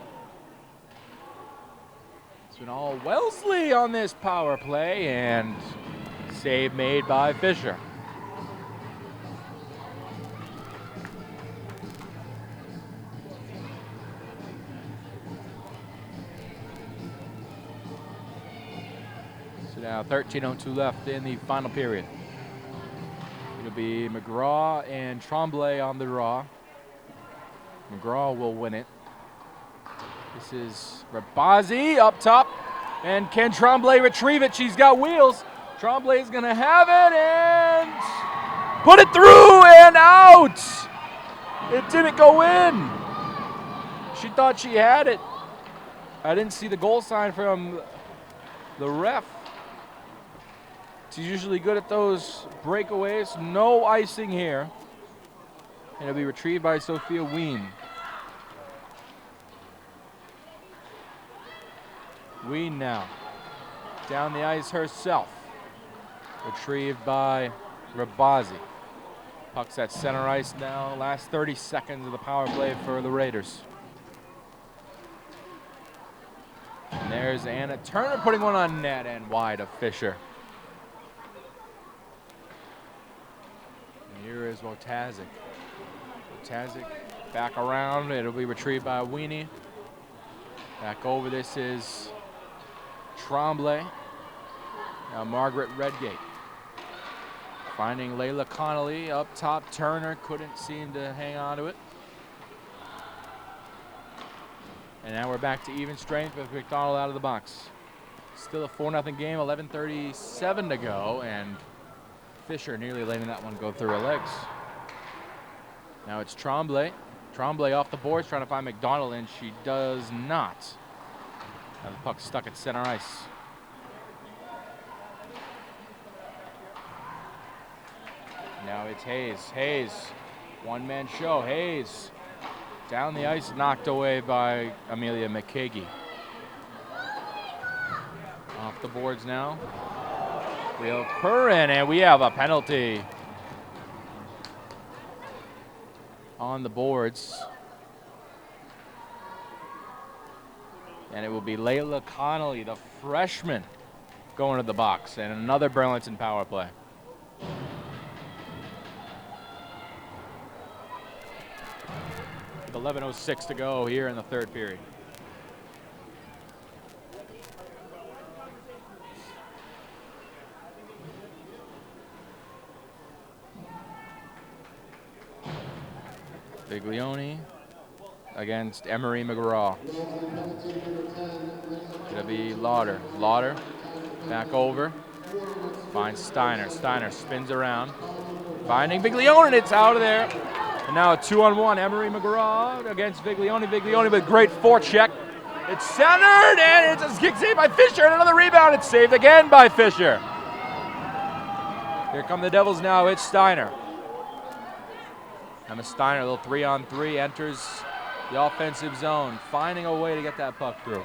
It's been all Wellesley on this power play, and save made by Fisher. So now 13:02 left in the final period. It'll be McGraw and Tremblay on the draw. McGraw will win it. This is Rabazi up top. And can Tremblay retrieve it? She's got wheels. Tremblay's going to have it and put it through and out. It didn't go in. She thought she had it. I didn't see the goal sign from the ref. She's usually good at those breakaways. No icing here. And it'll be retrieved by Sophia Wien. Wien now. Down the ice herself. Retrieved by Rabazi. Puck's at center ice now. Last 30 seconds of the power play for the Raiders. And there's Anna Turner putting one on net and wide of Fisher. Here is Wotazic. Wotazic back around. It'll be retrieved by Weenie. Back over. This is Tremblay. Now Margaret Redgate. Finding Layla Connolly up top. Turner couldn't seem to hang on to it. And now we're back to even strength with McDonald out of the box. Still a 4-0 game. 11:37 to go. And Fisher nearly letting that one go through her legs. Now it's Tremblay. Tremblay off the boards trying to find McDonald, and she does not. Now the puck stuck at center ice. Now it's Hayes. Hayes, one-man show. Hayes down the ice, knocked away by Amelia McKagie. Off the boards now. Real Curran, and we have a penalty on the boards. And it will be Layla Connolly, the freshman, going to the box, and another Burlington power play. With 11:06 to go here in the third period. Biglione against Emery McGraw. It'll be Lauder. Lauder back over. Finds Steiner. Steiner spins around. Finding Biglione, and it's out of there. And now a 2-on-1. Emery McGraw against Biglione. Biglione with great forecheck. It's centered, and it's a kick saved by Fisher, and another rebound. It's saved again by Fisher. Here come the Devils now. It's Steiner. Emma Steiner, a little 3-on-3, enters the offensive zone, finding a way to get that puck through.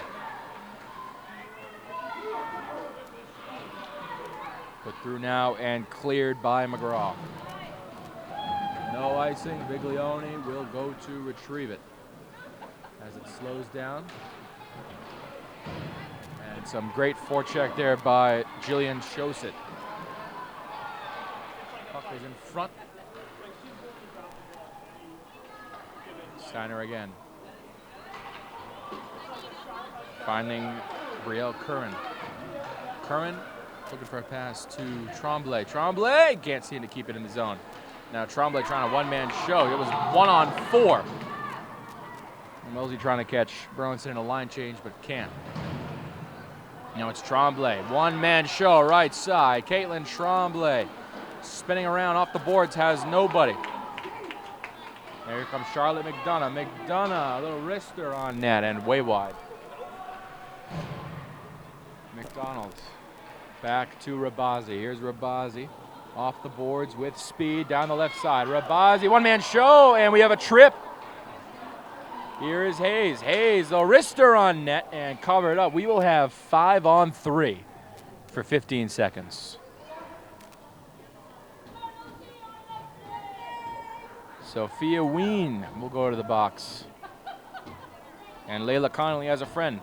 Put through now and cleared by McGraw. No icing. Biglione will go to retrieve it as it slows down. And some great forecheck there by Jillian Shosit. Puck is in front. Steiner again. Finding Brielle Curran. Curran looking for a pass to Tremblay. Tremblay can't seem to keep it in the zone. Now Tremblay trying a one-man show. It was 1-on-4. Wellesley trying to catch Burlington in a line change, but can't. Now it's Tremblay. One-man show, right side. Caitlin Tremblay spinning around off the boards, has nobody. Here comes Charlotte McDonough. McDonough, a little wrister on net and way wide. McDonald back to Rabazi. Here's Rabazi off the boards with speed down the left side. Rabazi, one-man show, and we have a trip. Here is Hayes. Hayes, a wrister on net and covered up. We will have 5-on-3 for 15 seconds. Sophia Ween will go to the box. And Layla Connolly has a friend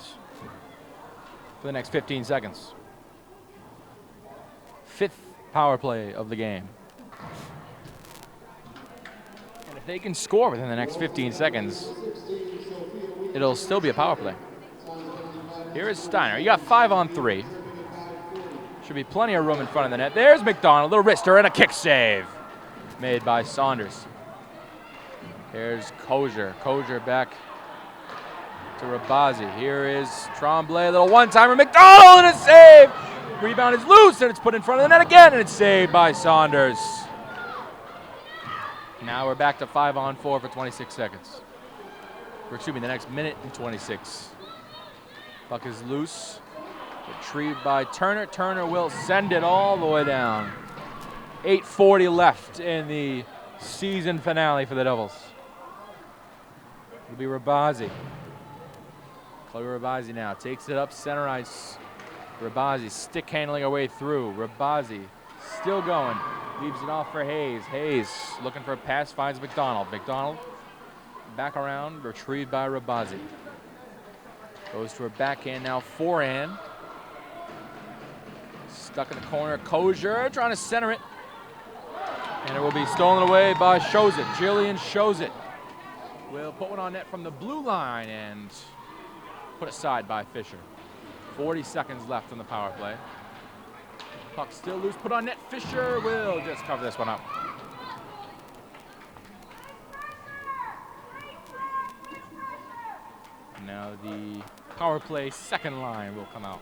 for the next 15 seconds. 5th power play of the game. And if they can score within the next 15 seconds, it'll still be a power play. Here is Steiner. You got 5 on 3. Should be plenty of room in front of the net. There's McDonald, little wrister, and a kick save made by Saunders. Here's Kozier. Kozier back to Rabazi. Here is Tremblay, little one-timer. McDonald and a save! Rebound is loose, and it's put in front of the net again, and it's saved by Saunders. Now we're back to 5 on 4 for 26 seconds. Or excuse me, the next minute and 26. Puck is loose. Retrieved by Turner. Turner will send it all the way down. 8:40 left in the season finale for the Devils. It'll be Rabazi. Chloe Rabazi now takes it up center ice. Rabazi stick handling her way through. Rabazi still going. Leaves it off for Hayes. Hayes looking for a pass, finds McDonald. McDonald back around, retrieved by Rabazi. Goes to her backhand now, forehand. Stuck in the corner. Kozier trying to center it. And it will be stolen away by Shozit. Jillian Shozit will put one on net from the blue line and put aside by Fisher. 40 seconds left on the power play. Puck still loose, put on net. Fisher will just cover this one up. Now the power play second line will come out.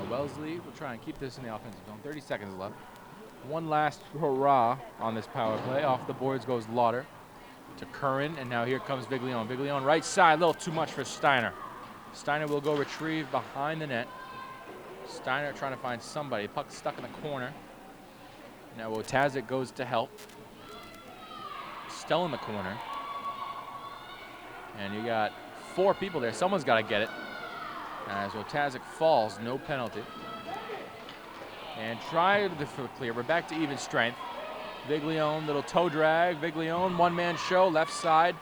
Wellesley will try and keep this in the offensive zone. 30 seconds left. One last hurrah on this power play. Off the boards goes Lauder to Curran, and now here comes Viglione. Viglione right side, a little too much for Steiner. Steiner will go retrieve behind the net. Steiner trying to find somebody. Puck stuck in the corner. Now Wotazik goes to help. Still in the corner. And you got 4 people there. Someone's got to get it. As Wotazik falls, no penalty. And try to clear. We're back to even strength. Viglione, little toe drag. Viglione, one-man show, left side.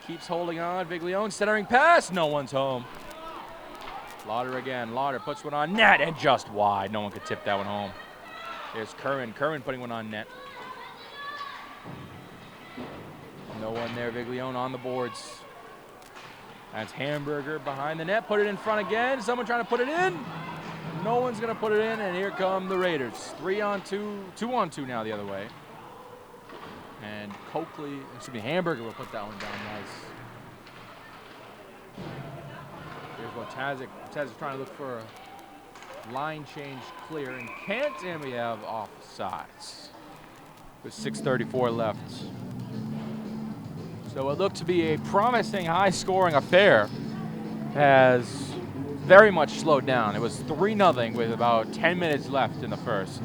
Keeps holding on. Viglione, centering pass. No one's home. Lauder again. Lauder puts one on net and just wide. No one could tip that one home. There's Curran. Curran putting one on net. No one there. Viglione on the boards. That's Hamburger behind the net. Put it in front again. Someone trying to put it in. No one's going to put it in, and here come the Raiders. 3 on 2. 2 on 2 now the other way. And Hamburger will put that one down nice. Here's Wotazik. Wotazik trying to look for a line change clear, and can't, and we have offsides. With 6:34 left. So what looked to be a promising high-scoring affair has very much slowed down. It was 3-0 with about 10 minutes left in the first.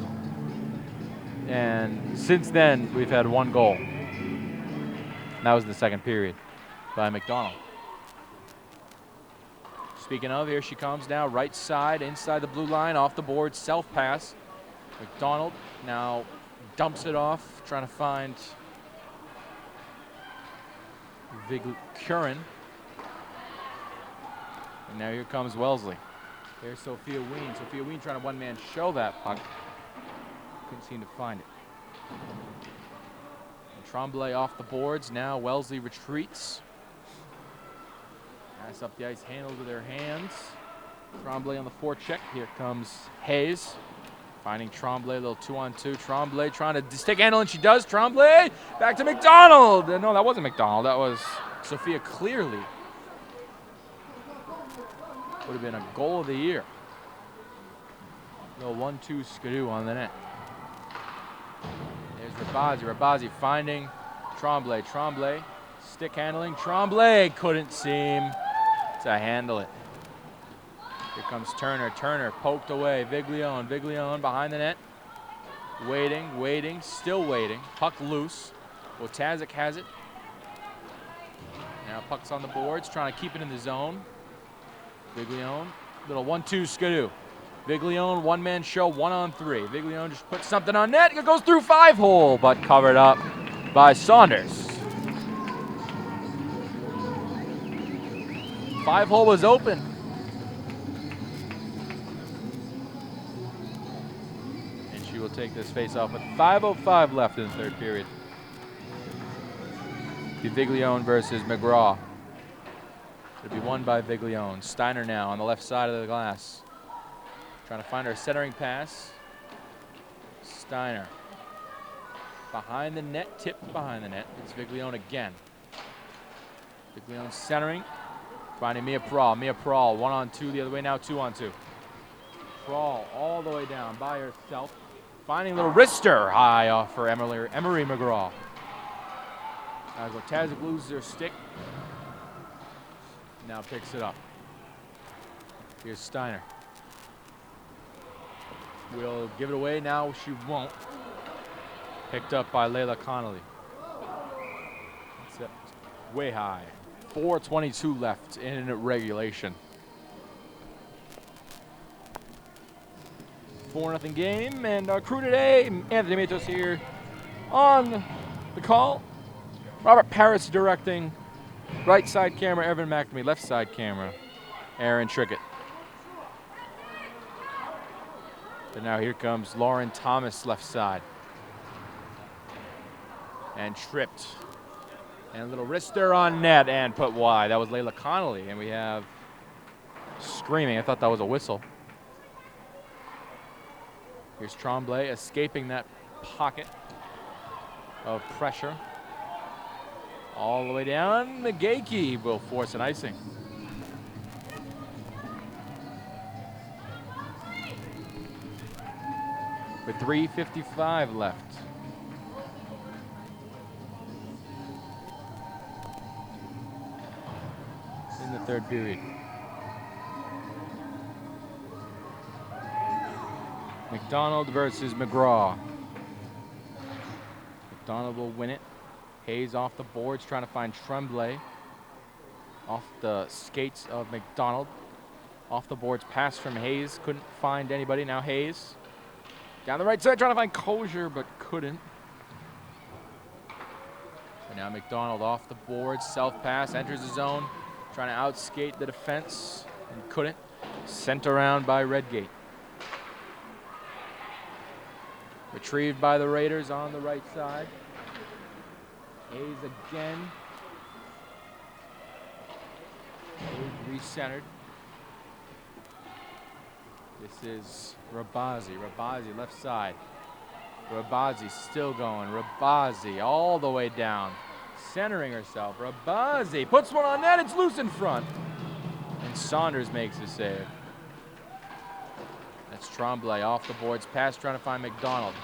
And since then, we've had 1 goal. And that was in the second period by McDonald. Speaking of, here she comes now, right side, inside the blue line, off the board, self-pass. McDonald now dumps it off, trying to find Curran. And now here comes Wellesley. There's Sophia Ween. Sophia Ween trying to one-man show that puck. Couldn't seem to find it. And Tremblay off the boards. Now Wellesley retreats. Pass up the ice, handled with their hands. Tremblay on the forecheck. Here comes Hayes. Finding Tremblay, a little 2-on-2. Tremblay trying to stick handle, and she does. Tremblay back to McDonald. No, that wasn't McDonald. That was Sophia clearly. Would have been a goal of the year. Little 1-2 skidoo on the net. There's Rabazi. Rabazi finding Tremblay. Tremblay stick handling. Tremblay couldn't seem to handle it. Here comes Turner. Turner poked away. Viglione. Viglione behind the net. Waiting, still waiting. Puck loose. Wotazik has it. Now puck's on the boards, trying to keep it in the zone. Viglione, little 1-2 skidoo. Viglione, one-man show, 1-on-3. Viglione just puts something on net. It goes through 5-hole, but covered up by Saunders. 5-hole was open. And she will take this face-off with 5:05 left in the third period. Viglione versus McGraw. It'll be won by Viglione. Steiner now on the left side of the glass. Trying to find her centering pass. Steiner. Behind the net, tipped behind the net. It's Viglione again. Viglione centering. Finding Mia Prahl. Mia Prahl, 1-on-2 the other way now, 2-on-2. Prahl all the way down by herself. Finding a little wrister high off for Emery McGraw. As Wotazik loses her stick. Now picks it up. Here's Steiner. Will give it away. Now she won't. Picked up by Layla Connolly. That's way high. 4:22 left in regulation. 4-0 game, and our crew today, Anthony Matos here on the call. Robert Paris directing. Right side camera, Evan McNamee. Left side camera, Aaron Trickett. And now here comes Lauren Thomas, left side. And tripped. And a little wrister on net and put wide. That was Layla Connolly, and we have screaming. I thought that was a whistle. Here's Tremblay escaping that pocket of pressure. All the way down, Nagaki will force an icing. With 3:55 left. In the third period. McDonald versus McGraw. McDonald will win it. Hayes off the boards, trying to find Tremblay. Off the skates of McDonald. Off the boards, pass from Hayes. Couldn't find anybody. Now Hayes. Down the right side, trying to find Kosher, but couldn't. So now McDonald off the boards, self-pass, enters the zone. Trying to outskate the defense, and couldn't. Sent around by Redgate. Retrieved by the Raiders on the right side. Hayes again. Hayes recentered. This is Rabazi. Rabazi left side. Rabazi still going. Rabazi all the way down. Centering herself. Rabazi puts one on net. It's loose in front. And Saunders makes the save. That's Tremblay off the boards. Pass trying to find McDonald.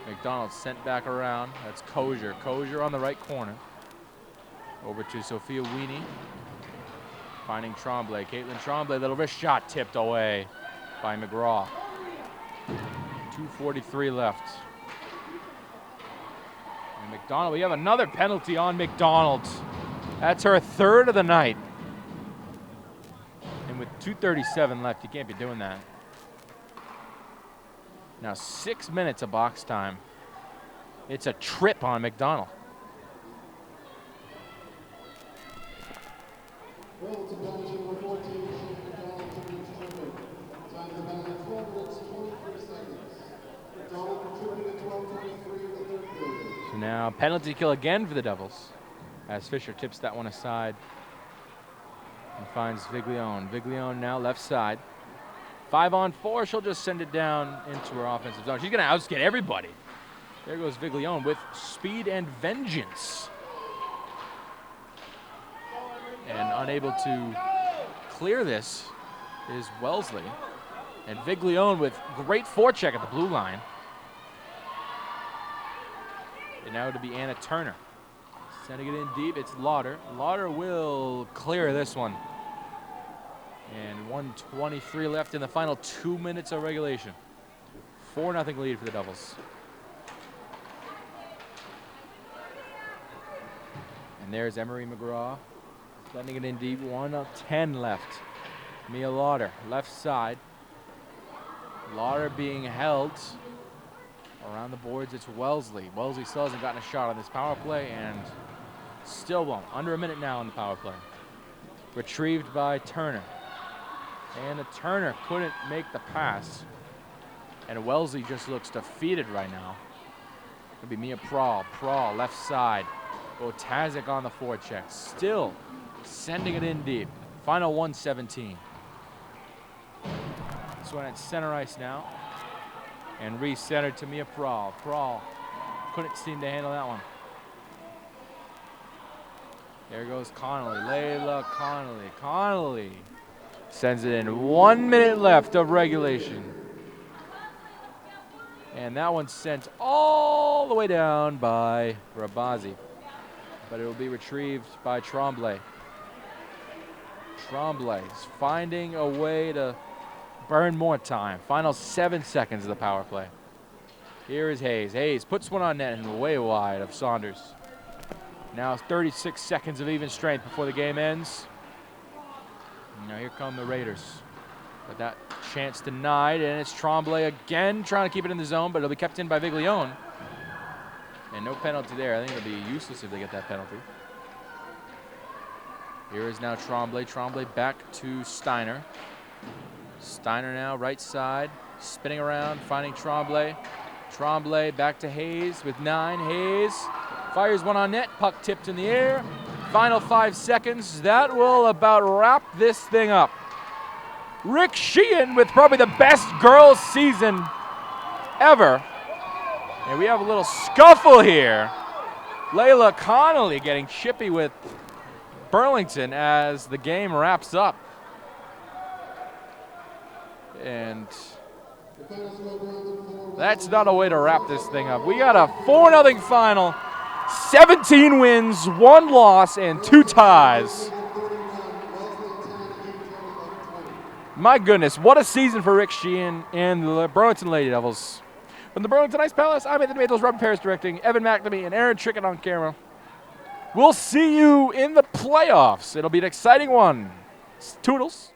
McDonald sent back around. That's Kosher. Kosher on the right corner. Over to Sophia Weenie. Finding Tremblay. Caitlin Tremblay. Little wrist shot tipped away by McGraw. 2:43 left. And McDonald, we have another penalty on McDonald. That's her third of the night. And with 2:37 left, you can't be doing that. Now 6 minutes of box time. It's a trip on McDonald. So now penalty kill again for the Devils as Fisher tips that one aside and finds Viglione. Viglione now left side. 5-on-4, she'll just send it down into her offensive zone. She's going to outskate everybody. There goes Viglione with speed and vengeance. And unable to clear this is Wellesley. And Viglione with great forecheck at the blue line. And now to be Anna Turner. Sending it in deep, it's Lauder. Lauder will clear this one. And 1:23 left in the final 2 minutes of regulation. 4-0 lead for the Devils. And there's Emery McGraw. Letting it in deep. 1 of 10 left. Mia Lauder, left side. Lauder being held. Around the boards, it's Wellesley. Wellesley still hasn't gotten a shot on this power play and still won't. Under a minute now on the power play. Retrieved by Turner. And the Turner couldn't make the pass. And Wellesley just looks defeated right now. It'll be Mia Prahl. Prahl, left side. Otazik on the forecheck. Still sending it in deep. Final 117. This one at center ice now. And re-centered to Mia Prahl. Prahl couldn't seem to handle that one. There goes Connolly. Layla Connolly. Connolly sends it in. 1 minute left of regulation. And that one's sent all the way down by Rabazi. But it will be retrieved by Tremblay. Tremblay is finding a way to burn more time. Final 7 seconds of the power play. Here is Hayes. Hayes puts one on net and way wide of Saunders. Now 36 seconds of even strength before the game ends. Now here come the Raiders. But that chance denied, and it's Tremblay again trying to keep it in the zone, but it'll be kept in by Viglione. And no penalty there. I think it'll be useless if they get that penalty. Here is now Tremblay. Tremblay back to Steiner. Steiner now right side, spinning around, finding Tremblay. Tremblay back to Hayes with 9. Hayes fires one on net, puck tipped in the air. Final 5 seconds. That will about wrap this thing up. Rick Sheehan with probably the best girls season ever. And we have a little scuffle here. Layla Connolly getting chippy with Burlington as the game wraps up. And that's not a way to wrap this thing up. We got a 4-0 final, 17 wins, 1 loss, and 2 ties. My goodness, what a season for Rick Sheehan and the Burlington Lady Devils. From the Burlington Ice Palace, I'm Anthony Matos, Robin Paris directing, Evan McNamee, and Aaron Trickett on camera. We'll see you in the playoffs. It'll be an exciting one. Toodles.